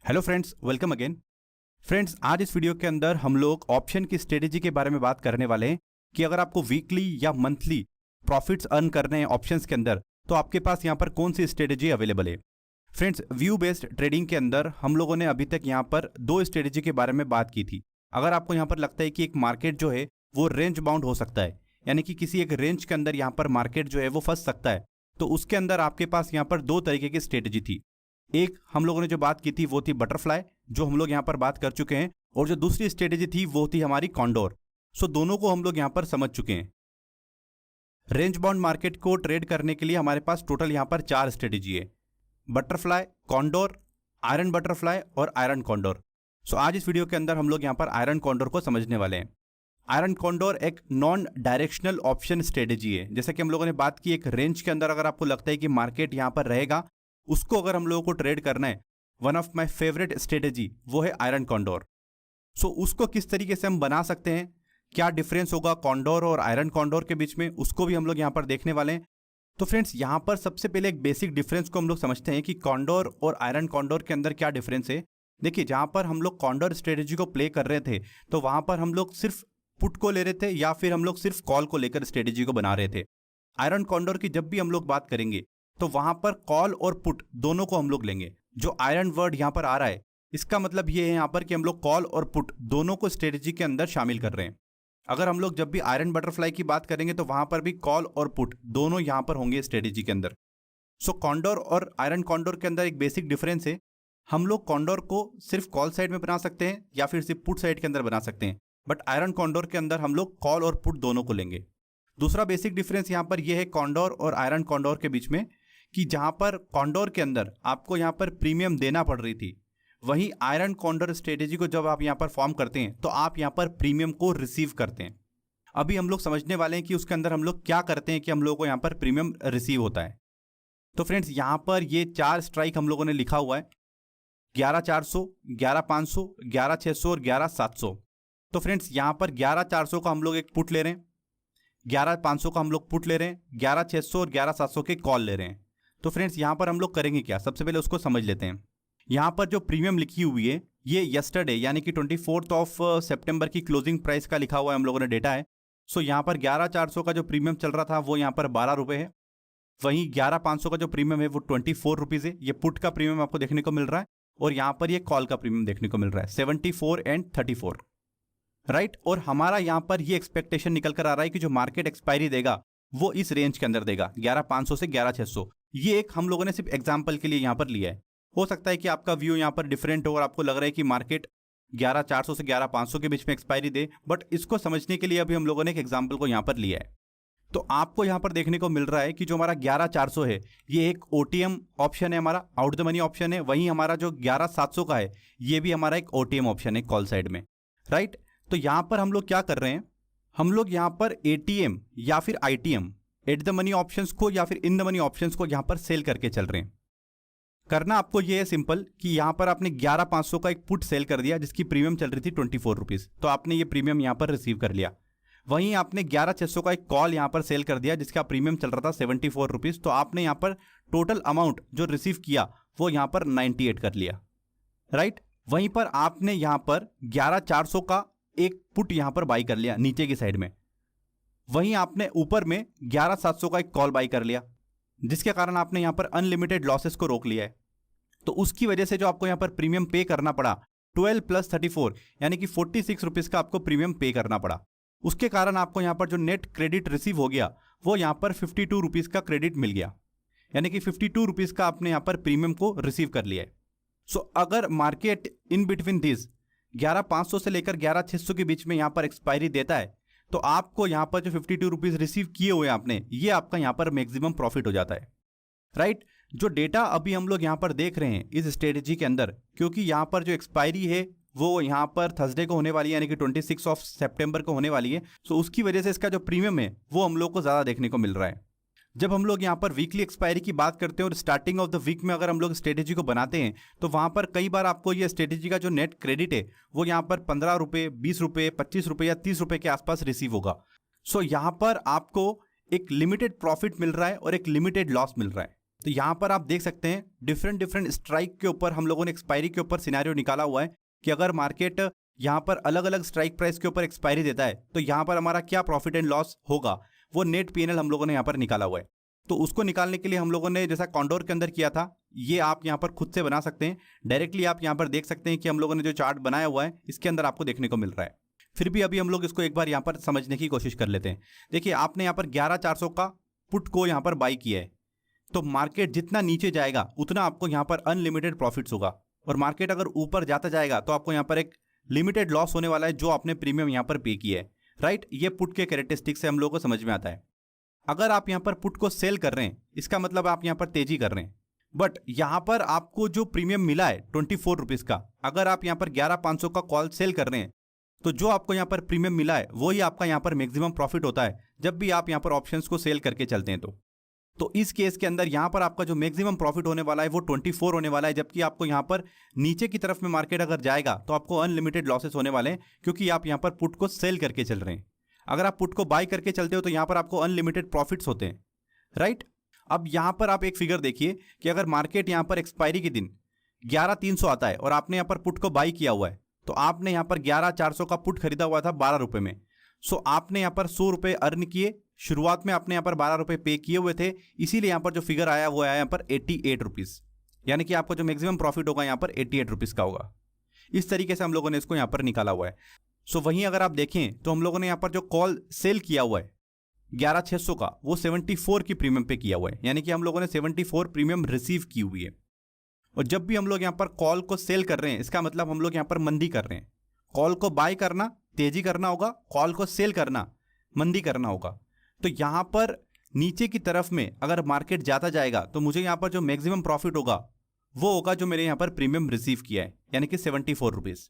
Hello friends, welcome again. Friends, आज इस video के अंदर हम लोग ऑप्शन की स्ट्रेटेजी के बारे में बात करने वाले हैं कि अगर आपको वीकली या मंथली प्रॉफिट्स अर्न करने हैं ऑप्शंस के अंदर तो आपके पास यहाँ पर कौन सी स्ट्रेटेजी अवेलेबल है। फ्रेंड्स, व्यू बेस्ड ट्रेडिंग के अंदर हम लोगों ने अभी तक यहाँ पर दो स्ट्रेटेजी के बारे में बात की थी। अगर आपको यहाँ पर लगता है कि एक मार्केट जो है वो रेंज बाउंड हो सकता है, यानी कि किसी एक रेंज के अंदर यहाँ पर मार्केट जो है वो फंस सकता है, तो उसके अंदर आपके पास यहाँ पर दो तरीके की स्ट्रेटेजी थी। एक हम लोगों ने जो बात की थी वो थी बटरफ्लाई, जो हम लोग यहाँ पर बात कर चुके हैं, और जो दूसरी स्ट्रेटेजी थी वो थी हमारी कॉन्डोर। सो दोनों को हम लोग यहाँ पर समझ चुके हैं। रेंज बाउंड मार्केट को ट्रेड करने के लिए हमारे पास टोटल यहाँ पर चार स्ट्रेटेजी है: बटरफ्लाई, कॉन्डोर, आयरन बटरफ्लाई और आयरन कॉन्डोर। सो आज इस वीडियो के अंदर हम लोग यहाँ पर आयरन कॉन्डोर को समझने वाले हैं। आयरन कॉन्डोर एक नॉन डायरेक्शनल ऑप्शन स्ट्रेटेजी है। जैसे कि हम लोगों ने बात की, एक रेंज के अंदर अगर आपको लगता है कि मार्केट यहाँ पर रहेगा, उसको अगर हम लोगों को ट्रेड करना है, one of my favourite strategy वो है आयरन कॉन्डोर। सो उसको किस तरीके से हम बना सकते हैं, क्या डिफरेंस होगा कॉन्डोर और आयरन कॉन्डोर के बीच में, उसको भी हम लोग यहाँ पर देखने वाले हैं। तो फ्रेंड्स, यहाँ पर सबसे पहले एक बेसिक डिफरेंस को हम लोग समझते हैं कि कॉन्डोर और आयरन कॉन्डोर के अंदर क्या डिफरेंस है। देखिए, जहाँ पर हम लोग कॉन्डोर स्ट्रेटेजी को प्ले कर रहे थे तो वहाँ पर हम लोग सिर्फ पुट को ले रहे थे या फिर हम लोग सिर्फ कॉल को लेकर स्ट्रेटेजी को बना रहे थे। आयरन कॉन्डोर की जब भी हम लोग बात करेंगे तो वहां पर कॉल और पुट दोनों को हम लोग लेंगे। जो आयरन वर्ड यहां पर आ रहा है, इसका मतलब ये है यहां पर कि हम लोग कॉल और पुट दोनों को स्ट्रेटेजी के अंदर शामिल कर रहे हैं। अगर हम लोग जब भी आयरन बटरफ्लाई की बात करेंगे तो वहां पर भी कॉल और पुट दोनों यहां पर होंगे स्ट्रेटेजी के अंदर। सो कॉन्डोर और आयरन कॉन्डोर के अंदर एक बेसिक डिफरेंस है। हम लोग कॉन्डोर को सिर्फ कॉल साइड में बना सकते हैं या फिर सिर्फ पुट साइड के अंदर बना सकते हैं, बट आयरन कॉन्डोर के अंदर हम लोग कॉल और पुट दोनों को लेंगे। दूसरा बेसिक डिफरेंस यहां पर यह है कॉन्डोर और आयरन कॉन्डोर के बीच में, कि जहां पर कॉन्डोर के अंदर आपको यहां पर प्रीमियम देना पड़ रही थी, वहीं आयरन कॉन्डोर स्ट्रेटेजी को जब आप यहां पर फॉर्म करते हैं तो आप यहां पर प्रीमियम को रिसीव करते हैं। अभी हम लोग समझने वाले हैं कि उसके अंदर हम लोग क्या करते हैं कि हम लोगों को यहां पर प्रीमियम रिसीव होता है। तो फ्रेंड्स, यहां पर ये चार स्ट्राइक हम लोगों ने लिखा हुआ है: 11,400, 11,500, 11,600 और 11,700। तो फ्रेंड्स, यहां पर 11,400 का हम लोग एक पुट ले रहे हैं, 11,500 का हम लोग पुट ले रहे हैं, 11,600 और 11,700 के कॉल ले रहे हैं। तो फ्रेंड्स, यहां पर हम लोग करेंगे क्या, सबसे पहले उसको समझ लेते हैं। यहां पर जो प्रीमियम लिखी हुई है ये यस्टरडे यानी कि 24 सितंबर की क्लोजिंग प्राइस का लिखा हुआ है, हम लोगों ने डेटा है। सो यहां पर 11,400 का जो प्रीमियम चल रहा था वो यहां पर 12 रुपये है। वहीं 11,500 का जो प्रीमियम है वो 24 रुपीज़ है। ये पुट का प्रीमियम आपको देखने को मिल रहा है, और यहां पर ये कॉल का प्रीमियम देखने को मिल रहा है 74 एंड 34, राइट। और हमारा यहां पर ये एक्सपेक्टेशन निकल कर आ रहा है कि जो मार्केट एक्सपायरी देगा वो इस रेंज के अंदर देगा, 11,500 से 11,600। ये एक हम लोगों ने सिर्फ एग्जांपल के लिए यहां पर लिया है। हो सकता है कि आपका व्यू यहां पर डिफरेंट हो और आपको लग रहा है कि मार्केट 11,400 से 11,500 के बीच में एक्सपायरी दे, बट इसको समझने के लिए अभी हम लोगों ने एक एग्जांपल को यहां पर लिया है। तो आपको यहां पर देखने को मिल रहा है कि जो हमारा 11,400 है ये एक ओटीएम ऑप्शन है, हमारा आउट द मनी ऑप्शन है। वहीं हमारा जो 11,700 का है ये भी हमारा एक ओटीएम ऑप्शन है कॉल साइड में, राइट। तो यहां पर हम लोग क्या कर रहे हैं, हम लोग यहां पर एटीएम या फिर ITM, at the money options को या फिर इन द मनी ऑप्शंस को यहां पर सेल करके चल रहे हैं। करना आपको यह है सिंपल कि यहां पर आपने 11,500 का एक पुट सेल कर दिया जिसकी प्रीमियम चल रही थी 24 रुपीज, तो आपने ये प्रीमियम यहां पर रिसीव कर लिया। वहीं आपने 11,600 का एक कॉल यहां पर सेल कर दिया जिसका प्रीमियम चल रहा था 74 रुपीज, तो आपने यहां पर टोटल अमाउंट जो रिसीव किया वो यहां पर 98 कर लिया, राइट। वहीं पर आपने यहां पर 11,400 का एक पुट यहां पर बाई कर लिया नीचे की साइड में। वहीं आपने ऊपर में 11,700 का एक कॉल बाई कर लिया, जिसके कारण आपने यहां पर अनलिमिटेड लॉसेस को रोक लिया है। तो उसकी वजह से जो आपको यहां पर प्रीमियम पे करना पड़ा 12 प्लस 34 यानी कि 46 रुपीज का आपको प्रीमियम पे करना पड़ा। उसके कारण आपको यहां पर जो नेट क्रेडिट रिसीव हो गया वो यहां पर 52 रुपीज का क्रेडिट मिल गया, यानी कि 52 रुपीज का आपने यहां पर प्रीमियम को रिसीव कर लिया है। सो अगर मार्केट इन बिटवीन दिस 11,500 से लेकर 11,600 के बीच में यहां पर एक्सपायरी देता है तो आपको यहां पर जो 52 रुपीज रिसीव किए हुए आपने, ये आपका यहां पर मैक्सिमम प्रॉफिट हो जाता है, राइट। जो डेटा अभी हम लोग यहां पर देख रहे हैं इस स्ट्रेटेजी के अंदर, क्योंकि यहां पर जो एक्सपायरी है वो यहां पर थर्सडे को होने वाली है यानी कि 26 सितंबर को होने वाली है, सो उसकी वजह से इसका जो प्रीमियम है वो हम लोग को ज़्यादा देखने को मिल रहा है। जब हम लोग यहाँ पर वीकली एक्सपायरी की बात करते हैं और स्टार्टिंग ऑफ द वीक में अगर हम लोग स्ट्रेटेजी को बनाते हैं तो वहाँ पर कई बार आपको ये स्ट्रेटेजी का जो नेट क्रेडिट है वो यहाँ पर 15 रुपये, 20 रुपये, 25 रुपये या 30 रुपये के आसपास रिसीव होगा। सो यहाँ पर आपको एक लिमिटेड प्रॉफिट मिल रहा है और एक लिमिटेड लॉस मिल रहा है। तो यहाँ पर आप देख सकते हैं डिफरेंट डिफरेंट स्ट्राइक के ऊपर हम लोगों ने एक्सपायरी के ऊपर सिनेरियो निकाला हुआ है कि अगर मार्केट यहाँ पर अलग अलग स्ट्राइक प्राइस के ऊपर एक्सपायरी देता है तो यहाँ पर हमारा क्या प्रॉफिट एंड लॉस होगा, वो नेट पीएनएल हम लोगों ने यहाँ पर निकाला हुआ है। तो उसको निकालने के लिए हम लोगों ने जैसा कॉन्डोर के अंदर किया था, ये आप यहाँ पर खुद से बना सकते हैं। डायरेक्टली आप यहाँ पर देख सकते हैं कि हम लोगों ने जो चार्ट बनाया हुआ है इसके अंदर आपको देखने को मिल रहा है। फिर भी अभी हम लोग इसको एक बार यहाँ पर समझने की कोशिश कर लेते हैं। देखिए आपने यहाँ पर 11,400 का पुट को यहाँ पर बाई किया है, तो मार्केट जितना नीचे जाएगा उतना आपको यहाँ पर अनलिमिटेड प्रॉफिट्स होगा, और मार्केट अगर ऊपर जाता जाएगा तो आपको यहाँ पर एक लिमिटेड लॉस होने वाला है जो आपने प्रीमियम यहाँ पर पे किया है। राइट, ये पुट के कैरेक्टरिस्टिक्स से हम लोगों को समझ में आता है। अगर आप यहाँ पर पुट को सेल कर रहे हैं इसका मतलब आप यहाँ पर तेजी कर रहे हैं, बट यहाँ पर आपको जो प्रीमियम मिला है 24 रुपीज़ का, अगर आप यहाँ पर 11,500 का कॉल सेल कर रहे हैं तो जो आपको यहाँ पर प्रीमियम मिला है वही आपका यहाँ पर मैक्सिमम प्रॉफिट होता है जब भी आप यहाँ पर ऑप्शंस को सेल करके चलते हैं। तो इस केस के अंदर यहाँ पर आपका जो मैक्सिमम प्रॉफिट होने वाला है वो 24 होने वाला है, जबकि आपको यहाँ पर नीचे की तरफ में मार्केट अगर जाएगा तो आपको अनलिमिटेड लॉसेस होने वाले हैं, क्योंकि आप यहाँ पर पुट को सेल करके चल रहे हैं। अगर आप पुट को बाय करके चलते हो तो यहाँ पर आपको अनलिमिटेड प्रॉफिट्स होते हैं। राइट, अब यहाँ पर आप एक फिगर देखिए कि अगर मार्केट यहाँ पर एक्सपायरी के दिन 11,300 आता है और आपने यहाँ पर पुट को बाई किया हुआ है, तो आपने यहाँ पर 11,400 का पुट खरीदा हुआ था 12 रुपये में। सो आपने यहाँ पर 100 रुपये अर्न किए, शुरुआत में आपने यहाँ पर 12 रुपये पे किए हुए थे, इसीलिए यहाँ पर जो फिगर आया वो आया यहाँ पर 88 रुपीज़, यानी कि आपको जो मैक्सिमम प्रॉफिट होगा यहाँ पर 88 रुपीज़ का होगा। इस तरीके से हम लोगों ने इसको यहाँ पर निकाला हुआ है। सो वहीं अगर आप देखें तो हम लोगों ने यहाँ पर जो कॉल सेल किया हुआ है 11,600 का, वो 74 की प्रीमियम पे किया हुआ है, यानी कि हम लोगों ने 74 प्रीमियम रिसीव की हुई है। और जब भी हम लोग यहाँ पर कॉल को सेल कर रहे हैं इसका मतलब हम लोग यहाँ पर मंदी कर रहे हैं। कॉल को बाय करना तेजी करना होगा, कॉल को सेल करना मंदी करना होगा। तो यहाँ पर नीचे की तरफ में अगर मार्केट जाता जाएगा तो मुझे यहाँ पर जो मैक्सिमम प्रॉफिट होगा वो होगा जो मेरे यहाँ पर प्रीमियम रिसीव किया है, यानी कि 74 रुपीज़।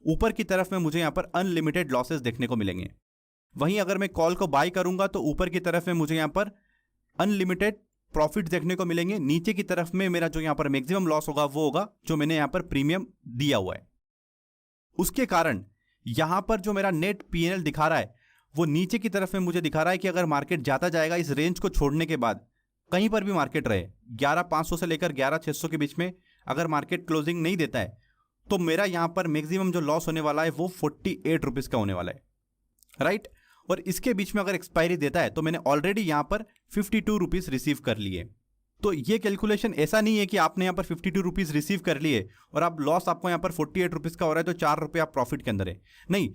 ऊपर की तरफ में मुझे यहाँ पर अनलिमिटेड लॉसेस देखने को मिलेंगे। वहीं अगर मैं कॉल को बाय करूंगा तो ऊपर की तरफ में मुझे यहाँ पर अनलिमिटेड प्रॉफिट देखने को मिलेंगे। नीचे की तरफ में मेरा जो यहाँ पर मैक्सिमम लॉस होगा वो होगा जो मैंने यहाँ पर प्रीमियम दिया हुआ है। उसके कारण यहाँ पर जो मेरा नेट पीएनएल दिखा रहा है वो नीचे की तरफ में मुझे दिखा रहा है कि अगर मार्केट जाता जाएगा इस रेंज को छोड़ने के बाद, कहीं पर भी मार्केट रहे 11,500 से लेकर 11,600 के बीच में, अगर मार्केट क्लोजिंग नहीं देता है तो मेरा यहाँ पर मैक्सिमम जो लॉस होने वाला है वो 48 रुपीज़ का होने वाला है। राइट, और इसके बीच में अगर एक्सपायरी देता है तो मैंने ऑलरेडी यहाँ पर 52 रुपीज़ रिसीव कर लिए। तो ये कैलकुलेशन ऐसा नहीं है कि आपने यहाँ पर 52 रुपीज़ रिसीव कर लिए और आप लॉस आपको यहाँ पर 48 रुपीज़ का हो रहा है तो 4 रुपये आप प्रॉफिट के अंदर है, नहीं।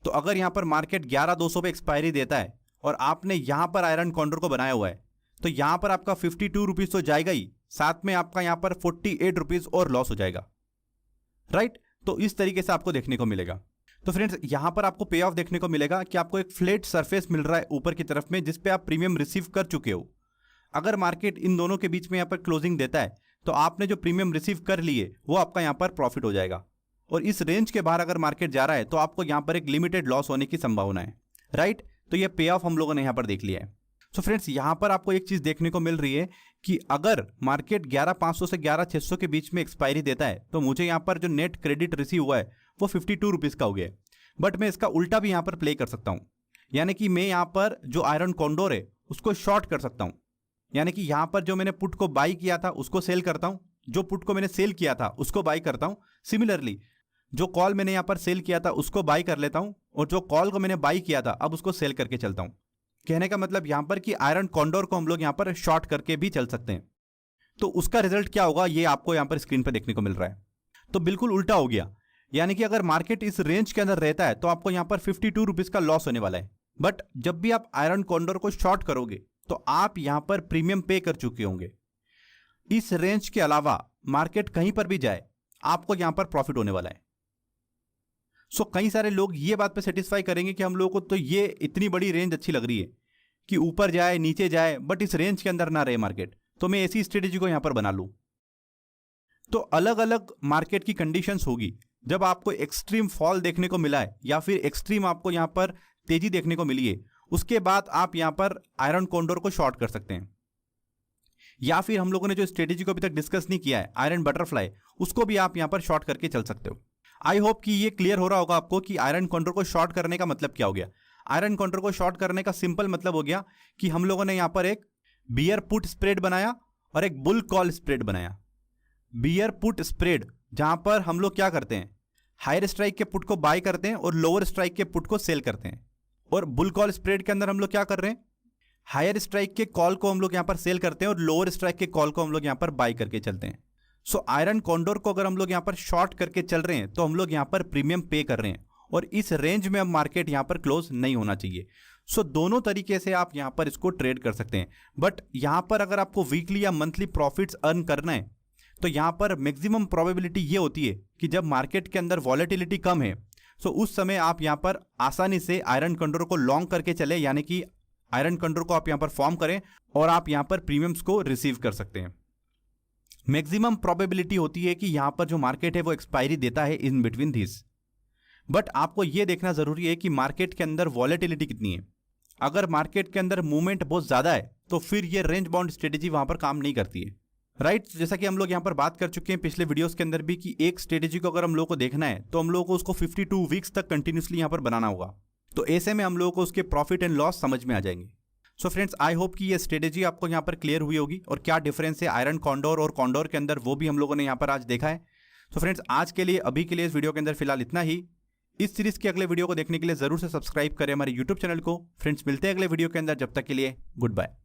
तो अगर यहाँ पर मार्केट 11,200 पे एक्सपायरी देता है और आपने यहाँ पर आयरन कॉन्डोर को बनाया हुआ है तो यहाँ पर आपका 52 रुपीज़ तो जाएगा ही, साथ में आपका यहाँ पर 48 रुपीज़ और लॉस हो जाएगा। राइट, तो इस तरीके से आपको देखने को मिलेगा। तो फ्रेंड्स यहाँ पर आपको पे ऑफ देखने को मिलेगा कि आपको एक फ्लैट सरफेस मिल रहा है ऊपर की तरफ में जिस पे आप प्रीमियम रिसीव कर चुके हो। अगर मार्केट इन दोनों के बीच में यहाँ पर क्लोजिंग देता है तो आपने जो प्रीमियम रिसीव कर लिए वो आपका यहाँ पर प्रॉफिट हो जाएगा, और इस रेंज के बाहर अगर मार्केट जा रहा है तो आपको यहाँ पर एक लिमिटेड लॉस होने की संभावना है। राइट, तो ये पे ऑफ हम लोगों ने यहाँ पर देख लिया है। सो फ्रेंड्स यहाँ पर आपको एक चीज़ देखने को मिल रही है कि अगर मार्केट 11,500 से 11,600 के बीच में एक्सपायरी देता है तो मुझे यहाँ पर जो नेट क्रेडिट रिसीव हुआ है वो 52 रुपीज़ का हो गया है। बट मैं इसका उल्टा भी यहाँ पर प्ले कर सकता हूँ, यानी कि मैं यहाँ पर जो आयरन कॉन्डोर है उसको शॉर्ट कर सकता हूँ, यानी कि यहाँ पर जो मैंने पुट को बाई किया था उसको सेल करता हूँ, जो पुट को मैंने सेल किया था उसको बाई करता हूँ। सिमिलरली जो कॉल मैंने यहाँ पर सेल किया था उसको बाई कर लेता हूँ, और जो कॉल को मैंने बाई किया था अब उसको सेल करके चलता हूँ। कहने का मतलब यहाँ पर कि आयरन कॉन्डोर को हम लोग यहाँ पर शॉर्ट करके भी चल सकते हैं। तो उसका रिजल्ट क्या होगा ये आपको यहाँ पर स्क्रीन पर देखने को मिल रहा है। तो बिल्कुल उल्टा हो गया, यानी कि अगर मार्केट इस रेंज के अंदर रहता है तो आपको यहाँ पर 52 रुपीज़ का लॉस होने वाला है। बट जब भी आप आयरन कॉन्डोर को शॉर्ट करोगे तो आप यहाँ पर प्रीमियम पे कर चुके होंगे। इस रेंज के अलावा मार्केट कहीं पर भी जाए आपको यहाँ पर प्रॉफिट होने वाला है। सो कई सारे लोग ये बात पे सेटिस्फाई करेंगे कि हम लोगों को तो ये इतनी बड़ी रेंज अच्छी लग रही है कि ऊपर जाए नीचे जाए बट इस रेंज के अंदर ना रहे मार्केट, तो मैं ऐसी स्ट्रेटेजी को यहाँ पर बना लूँ। तो अलग अलग मार्केट की कंडीशंस होगी। जब आपको एक्सट्रीम फॉल देखने को मिला है या फिर एक्सट्रीम आपको यहाँ पर तेजी देखने को मिली है, उसके बाद आप यहाँ पर आयरन कॉन्डोर को शॉर्ट कर सकते हैं। या फिर हम लोगों ने जो स्ट्रेटेजी को अभी तक डिस्कस नहीं किया है आयरन बटरफ्लाई, उसको भी आप यहाँ पर शॉर्ट करके चल सकते हो। आई होप कि ये क्लियर हो रहा होगा आपको कि आयरन कॉन्डोर को शॉर्ट करने का मतलब क्या हो गया। आयरन कॉन्डोर को शॉर्ट करने का सिंपल मतलब हो गया कि हम लोगों ने यहाँ पर एक बियर पुट स्प्रेड बनाया और एक बुल कॉल स्प्रेड बनाया। बियर पुट स्प्रेड, जहां पर हम लोग क्या करते हैं, हायर स्ट्राइक के पुट को बाय करते हैं और लोअर स्ट्राइक के पुट को सेल करते हैं। और बुल कॉल स्प्रेड के अंदर हम लोग क्या कर रहे हैं, हायर स्ट्राइक के कॉल को हम लोग यहां पर सेल करते हैं और लोअर स्ट्राइक के कॉल को हम लोग यहां पर बाय करके चलते हैं। सो आयरन कॉन्डोर को अगर हम लोग यहां पर शॉर्ट करके चल रहे हैं तो हम लोग यहां पर प्रीमियम पे कर रहे हैं और इस रेंज में अब मार्केट यहां पर क्लोज नहीं होना चाहिए। सो दोनों तरीके से आप यहां पर इसको ट्रेड कर सकते हैं। बट यहां पर अगर आपको वीकली या मंथली प्रॉफिट्स अर्न करना है तो यहां पर मैक्सिमम प्रोबेबिलिटी ये होती है कि जब मार्केट के अंदर वॉलेटिलिटी कम है तो उस समय आप यहां पर आसानी से आयरन कॉन्डोर को लॉन्ग करके चले, यानी कि आयरन कॉन्डोर को आप यहां पर फॉर्म करें और आप यहां पर प्रीमियम्स को रिसीव कर सकते हैं। मैक्सिमम प्रोबेबिलिटी होती है कि यहां पर जो मार्केट है वो एक्सपायरी देता है इन बिटवीन दिस। बट आपको यह देखना जरूरी है कि मार्केट के अंदर वॉलेटिलिटी कितनी है। अगर मार्केट के अंदर मूवमेंट बहुत ज्यादा है तो फिर ये रेंज बाउंड स्ट्रेटेजी वहां पर काम नहीं करती है, राइट। जैसा कि हम लोग यहां पर बात कर चुके हैं पिछले वीडियोस के अंदर भी कि एक स्ट्रेटेजी को अगर हम लोग को देखना है तो हम लोग को उसको 52 वीक्स तक कंटिन्यूसली यहां पर बनाना होगा। तो ऐसे में हम लोगों को उसके प्रॉफिट एंड लॉस समझ में आ जाएंगे। सो फ्रेंड्स, आई होप कि ये स्ट्रेटेजी आपको यहाँ पर क्लियर हुई होगी और क्या डिफरेंस है आयरन कॉन्डोर और कॉन्डोर के अंदर, वो भी हम लोगों ने यहाँ पर आज देखा है। सो फ्रेंड्स, आज के लिए अभी के लिए इस वीडियो के अंदर फिलहाल इतना ही। इस सीरीज के अगले वीडियो को देखने के लिए जरूर से सब्सक्राइब करें हमारे यूट्यूब चैनल को। फ्रेंड्स, मिलते हैं अगले वीडियो के अंदर, जब तक के लिए गुड बाय।